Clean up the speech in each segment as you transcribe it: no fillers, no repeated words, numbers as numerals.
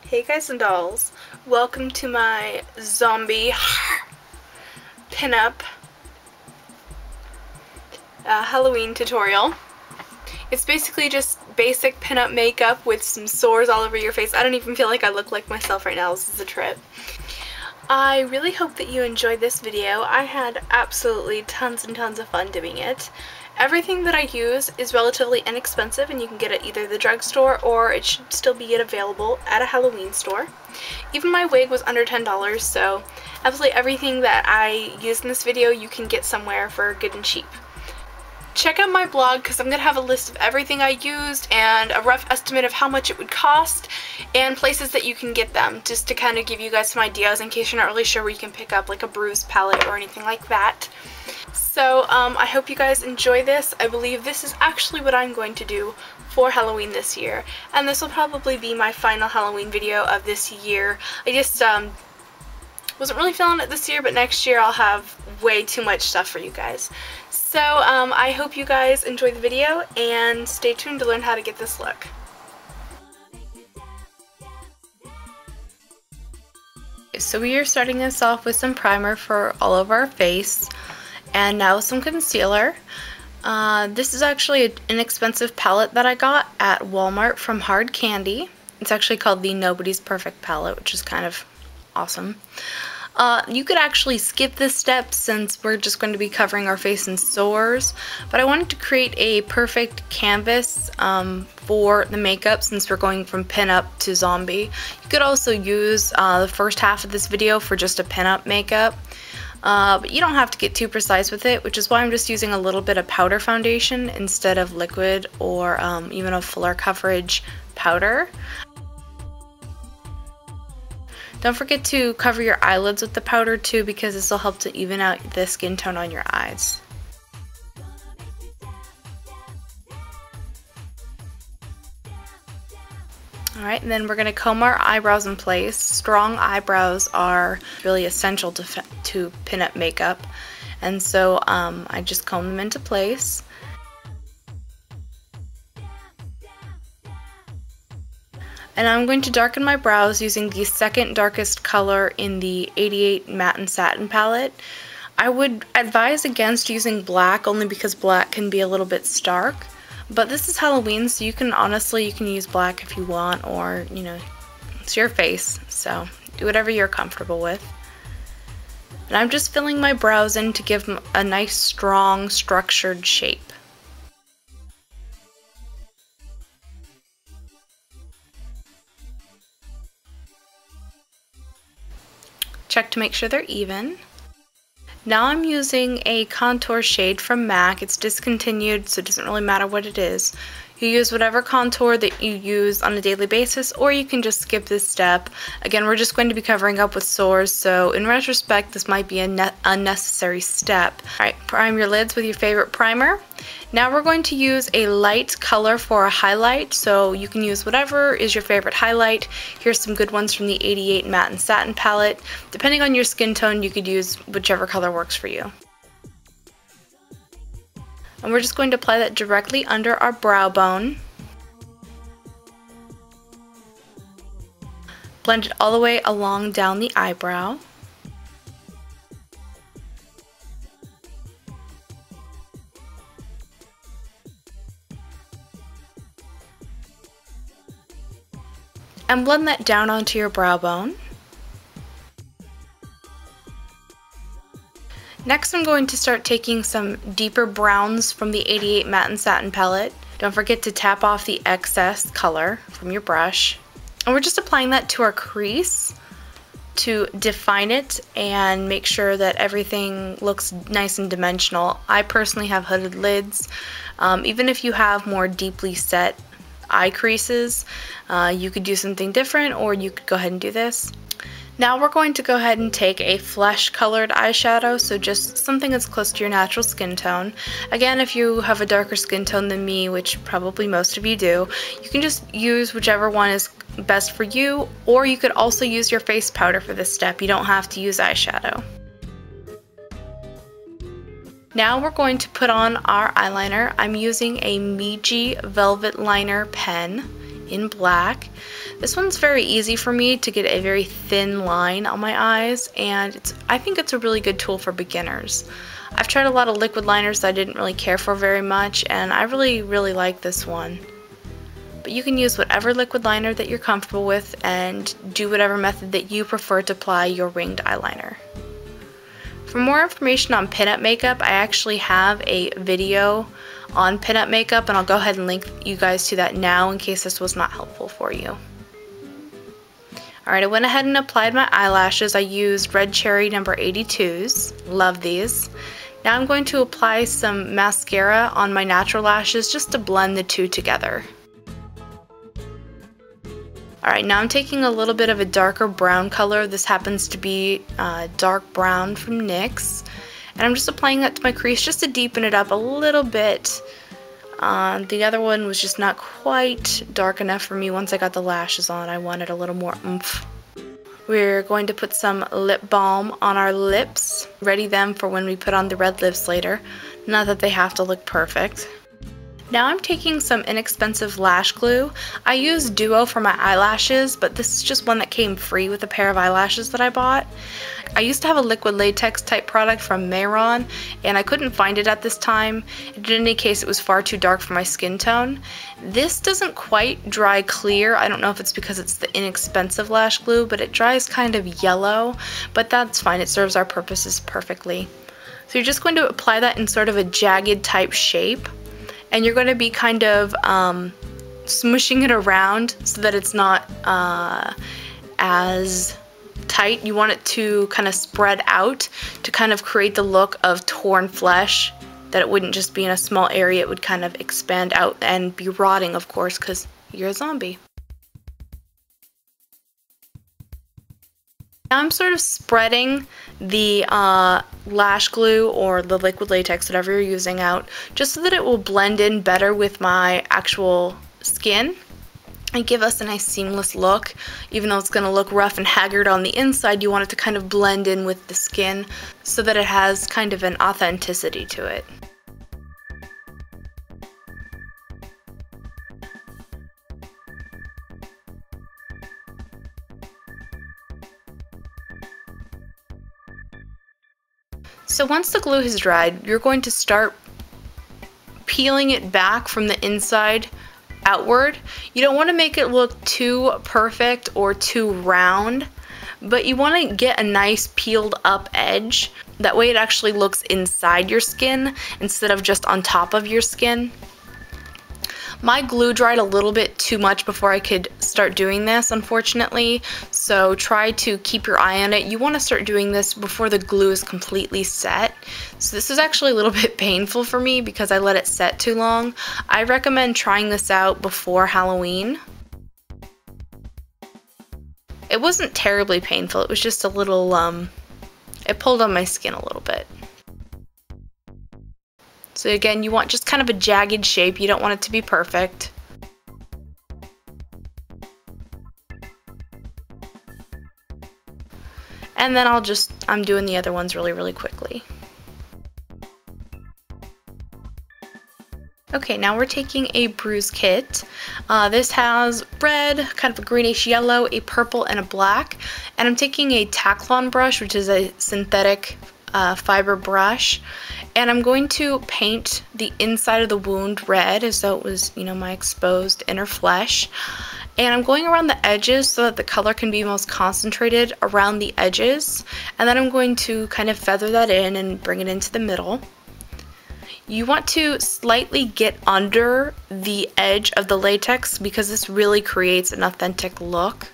Hey guys and dolls, welcome to my zombie pinup Halloween tutorial. It's basically just basic pinup makeup with some sores all over your face. I don't even feel like I look like myself right now. This is a trip. I really hope that you enjoyed this video. I had absolutely tons and tons of fun doing it. Everything that I use is relatively inexpensive and you can get it at either the drugstore or it should still be available at a Halloween store. Even my wig was under $10, so absolutely everything that I used in this video you can get somewhere for good and cheap. Check out my blog because I'm going to have a list of everything I used and a rough estimate of how much it would cost and places that you can get them, just to kind of give you guys some ideas in case you're not really sure where you can pick up like a bruised palette or anything like that. So I hope you guys enjoy this. I believe this is actually what I'm going to do for Halloween this year, and this will probably be my final Halloween video of this year. I just wasn't really feeling it this year, but next year I'll have way too much stuff for you guys. So I hope you guys enjoy the video and stay tuned to learn how to get this look. So we are starting this off with some primer for all of our face, and now some concealer. This is actually an inexpensive palette that I got at Walmart from Hard Candy. It's actually called the Nobody's Perfect palette, which is kind of awesome. You could actually skip this step since we're just going to be covering our face and sores, but I wanted to create a perfect canvas for the makeup since we're going from pinup to zombie. You could also use the first half of this video for just a pinup makeup, but you don't have to get too precise with it, which is why I'm just using a little bit of powder foundation instead of liquid or even a fuller coverage powder. Don't forget to cover your eyelids with the powder too, because this will help to even out the skin tone on your eyes. Alright, and then we're going to comb our eyebrows in place. Strong eyebrows are really essential to pinup makeup, and so I just comb them into place. And I'm going to darken my brows using the second darkest color in the 88 Matte and Satin palette. I would advise against using black only because black can be a little bit stark. But this is Halloween, so you can use black if you want, or, you know, it's your face, so do whatever you're comfortable with. And I'm just filling my brows in to give them a nice, strong, structured shape. Check to make sure they're even. Now I'm using a contour shade from MAC. It's discontinued, so it doesn't really matter what it is. You use whatever contour that you use on a daily basis, or you can just skip this step. Again, we're just going to be covering up with sores, so in retrospect, this might be an unnecessary step. Alright, prime your lids with your favorite primer. Now we're going to use a light color for a highlight, so you can use whatever is your favorite highlight. Here's some good ones from the 88 Matte and Satin palette. Depending on your skin tone, you could use whichever color works for you. And we're just going to apply that directly under our brow bone. Blend it all the way along down the eyebrow. And blend that down onto your brow bone. Next, I'm going to start taking some deeper browns from the 88 Matte and Satin palette. Don't forget to tap off the excess color from your brush. And we're just applying that to our crease to define it and make sure that everything looks nice and dimensional. I personally have hooded lids. Even if you have more deeply set eye creases, you could do something different, or you could go ahead and do this. Now we're going to go ahead and take a flesh colored eyeshadow, so just something that's close to your natural skin tone. Again, if you have a darker skin tone than me, which probably most of you do, you can just use whichever one is best for you, or you could also use your face powder for this step. You don't have to use eyeshadow. Now we're going to put on our eyeliner. I'm using a Meiji Velvet Liner pen in black. This one's very easy for me to get a very thin line on my eyes, and I think it's a really good tool for beginners. I've tried a lot of liquid liners that I didn't really care for very much, and I really like this one. But you can use whatever liquid liner that you're comfortable with and do whatever method that you prefer to apply your winged eyeliner. For more information on pinup makeup, I actually have a video on pinup makeup, and I'll go ahead and link you guys to that now in case this was not helpful for you. Alright, I went ahead and applied my eyelashes. I used Red Cherry number 82s. Love these. Now I'm going to apply some mascara on my natural lashes just to blend the two together. Alright, now I'm taking a little bit of a darker brown color. This happens to be dark brown from NYX. And I'm just applying that to my crease just to deepen it up a little bit. The other one was just not quite dark enough for me once I got the lashes on. I wanted a little more oomph. We're going to put some lip balm on our lips. Ready them for when we put on the red lips later. Not that they have to look perfect. Now I'm taking some inexpensive lash glue. I use Duo for my eyelashes, but this is just one that came free with a pair of eyelashes that I bought. I used to have a liquid latex type product from Mayron, and I couldn't find it at this time. In any case, it was far too dark for my skin tone. This doesn't quite dry clear. I don't know if it's because it's the inexpensive lash glue, but it dries kind of yellow, but that's fine. It serves our purposes perfectly. So you're just going to apply that in sort of a jagged type shape. And you're going to be kind of smushing it around so that it's not as tight. You want it to kind of spread out to kind of create the look of torn flesh, that it wouldn't just be in a small area, it would kind of expand out and be rotting, of course, because you're a zombie. Now I'm sort of spreading the lash glue or the liquid latex, whatever you're using, out, just so that it will blend in better with my actual skin and give us a nice seamless look. Even though it's going to look rough and haggard on the inside, you want it to kind of blend in with the skin so that it has kind of an authenticity to it. So once the glue has dried, you're going to start peeling it back from the inside outward. You don't want to make it look too perfect or too round, but you want to get a nice peeled up edge. That way it actually looks inside your skin instead of just on top of your skin. My glue dried a little bit too much before I could start doing this, unfortunately, so try to keep your eye on it. You want to start doing this before the glue is completely set. So this is actually a little bit painful for me because I let it set too long. I recommend trying this out before Halloween. It wasn't terribly painful, it was just a little, it pulled on my skin a little bit. So again, you want just kind of a jagged shape. You don't want it to be perfect. And then I'm doing the other ones really quickly. Okay, now we're taking a bruise kit. This has red, kind of a greenish yellow, a purple, and a black. And I'm taking a Taklon brush, which is a synthetic fiber brush, and I'm going to paint the inside of the wound red as though it was, you know, my exposed inner flesh. And I'm going around the edges so that the color can be most concentrated around the edges, and then I'm going to kind of feather that in and bring it into the middle. You want to slightly get under the edge of the latex because this really creates an authentic look.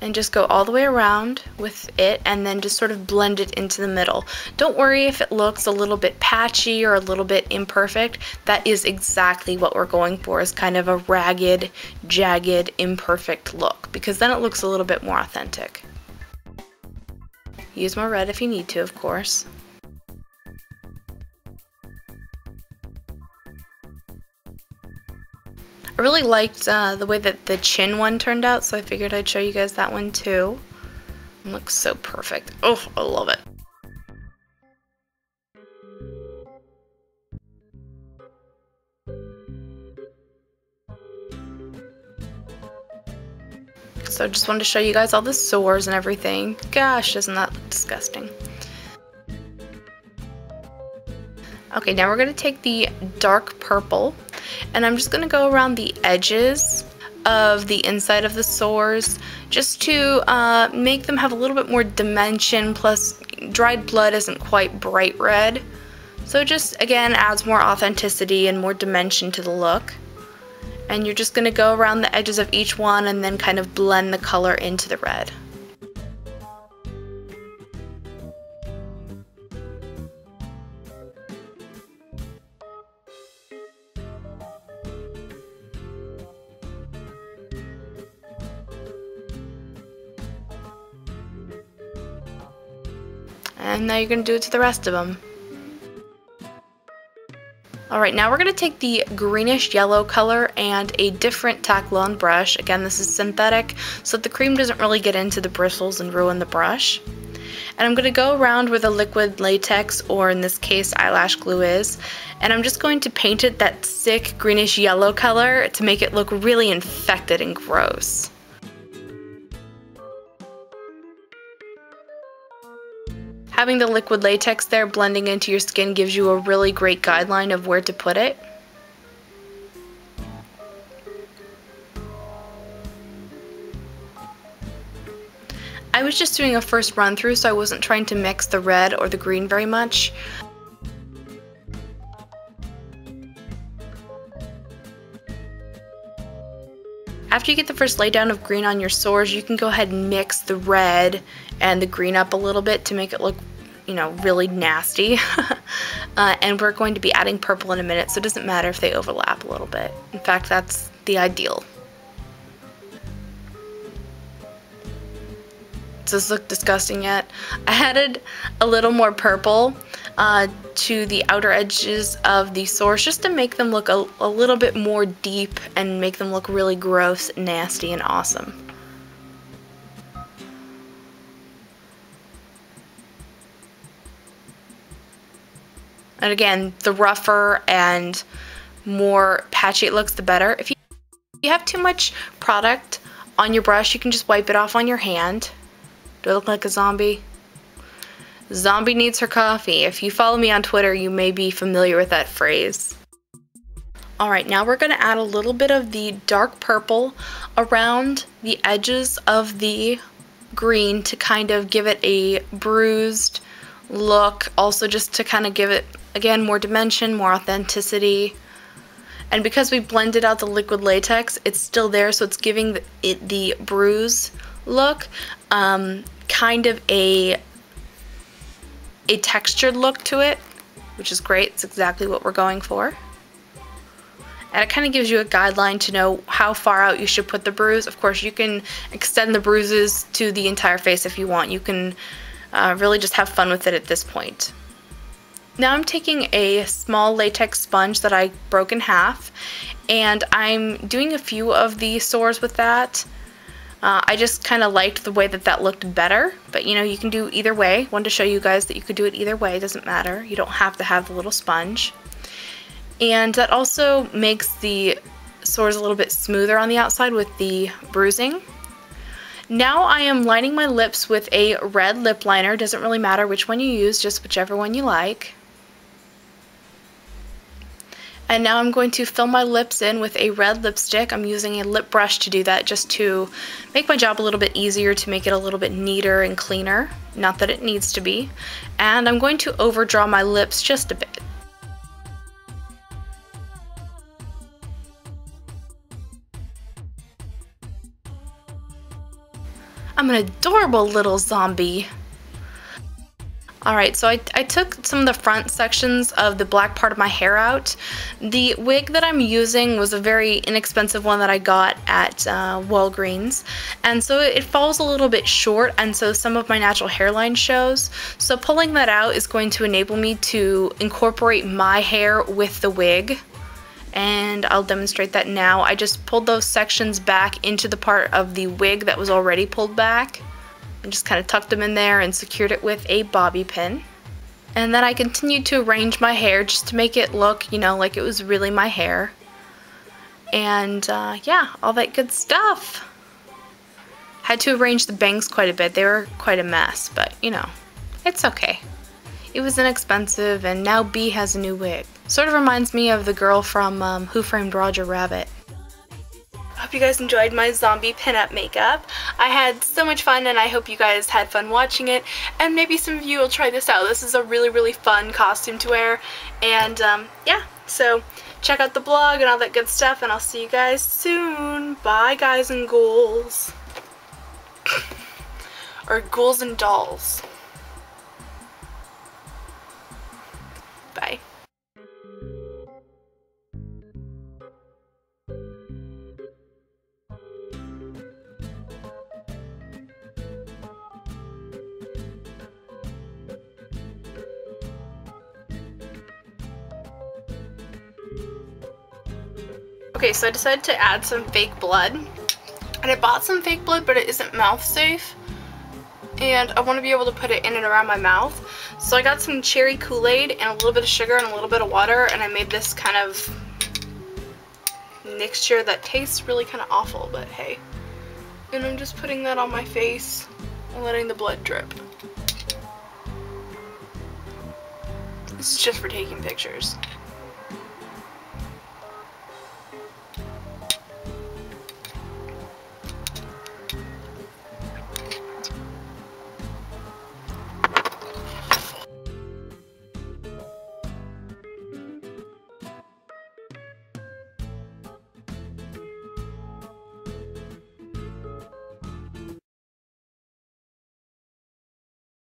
And just go all the way around with it and then just sort of blend it into the middle. Don't worry if it looks a little bit patchy or a little bit imperfect. That is exactly what we're going for, is kind of a ragged, jagged, imperfect look, because then it looks a little bit more authentic. Use more red if you need to, of course. I really liked the way that the chin one turned out, so I figured I'd show you guys that one too. It looks so perfect. Oh, I love it. So I just wanted to show you guys all the sores and everything. Gosh, doesn't that look disgusting? Okay, now we're going to take the dark purple, and I'm just going to go around the edges of the inside of the sores just to make them have a little bit more dimension, plus dried blood isn't quite bright red. So it just, again, adds more authenticity and more dimension to the look. And you're just going to go around the edges of each one and then kind of blend the color into the red. And now you're going to do it to the rest of them. Alright, now we're going to take the greenish yellow color and a different Taklon brush. Again, this is synthetic, so that the cream doesn't really get into the bristles and ruin the brush. And I'm going to go around where the liquid latex, or in this case eyelash glue, is, and I'm just going to paint it that sick greenish yellow color to make it look really infected and gross. Having the liquid latex there blending into your skin gives you a really great guideline of where to put it. I was just doing a first run through, so I wasn't trying to mix the red or the green very much. After you get the first laydown of green on your sores, you can go ahead and mix the red and the green up a little bit to make it look, you know, really nasty. And we're going to be adding purple in a minute, so it doesn't matter if they overlap a little bit. In fact, that's the ideal. Does this look disgusting yet? I added a little more purple to the outer edges of the sores just to make them look a little bit more deep and make them look really gross, nasty, and awesome. And again, the rougher and more patchy it looks, the better. If you have too much product on your brush, you can just wipe it off on your hand. Do I look like a zombie? Zombie needs her coffee. If you follow me on Twitter, you may be familiar with that phrase. Alright, now we're going to add a little bit of the dark purple around the edges of the green to kind of give it a bruised look. Also just to kind of give it, again, more dimension, more authenticity. And because we blended out the liquid latex, it's still there, so it's giving it the bruise look. Kind of a textured look to it, which is great. It's exactly what we're going for. And it kind of gives you a guideline to know how far out you should put the bruise. Of course, you can extend the bruises to the entire face if you want. You can really just have fun with it at this point. Now I'm taking a small latex sponge that I broke in half, and I'm doing a few of the sores with that. I just kind of liked the way that that looked better, but you know, you can do either way. Wanted to show you guys that you could do it either way. It doesn't matter. You don't have to have the little sponge. And that also makes the sores a little bit smoother on the outside with the bruising. Now I am lining my lips with a red lip liner. Doesn't really matter which one you use, just whichever one you like. And now I'm going to fill my lips in with a red lipstick. I'm using a lip brush to do that just to make my job a little bit easier, to make it a little bit neater and cleaner. Not that it needs to be. And I'm going to overdraw my lips just a bit. I'm an adorable little zombie. Alright, so I took some of the front sections of the black part of my hair out. The wig that I'm using was a very inexpensive one that I got at Walgreens, and so it falls a little bit short, and so some of my natural hairline shows. So pulling that out is going to enable me to incorporate my hair with the wig, and I'll demonstrate that now. I just pulled those sections back into the part of the wig that was already pulled back. And just kind of tucked them in there and secured it with a bobby pin. And then I continued to arrange my hair just to make it look, you know, like it was really my hair. And yeah, all that good stuff. Had to arrange the bangs quite a bit. They were quite a mess, but you know, it's okay. It was inexpensive, and now Bee has a new wig. Sort of reminds me of the girl from Who Framed Roger Rabbit. I hope you guys enjoyed my zombie pinup makeup. I had so much fun, and I hope you guys had fun watching it, and maybe some of you will try this out. This is a really, really fun costume to wear, and yeah, so check out the blog and all that good stuff, and I'll see you guys soon. Bye, guys and ghouls. Or ghouls and dolls. Bye. Okay, so I decided to add some fake blood. And I bought some fake blood, but it isn't mouth safe. And I want to be able to put it in and around my mouth. So I got some cherry Kool-Aid and a little bit of sugar and a little bit of water, and I made this kind of mixture that tastes really kind of awful, but hey. And I'm just putting that on my face and letting the blood drip. This is just for taking pictures.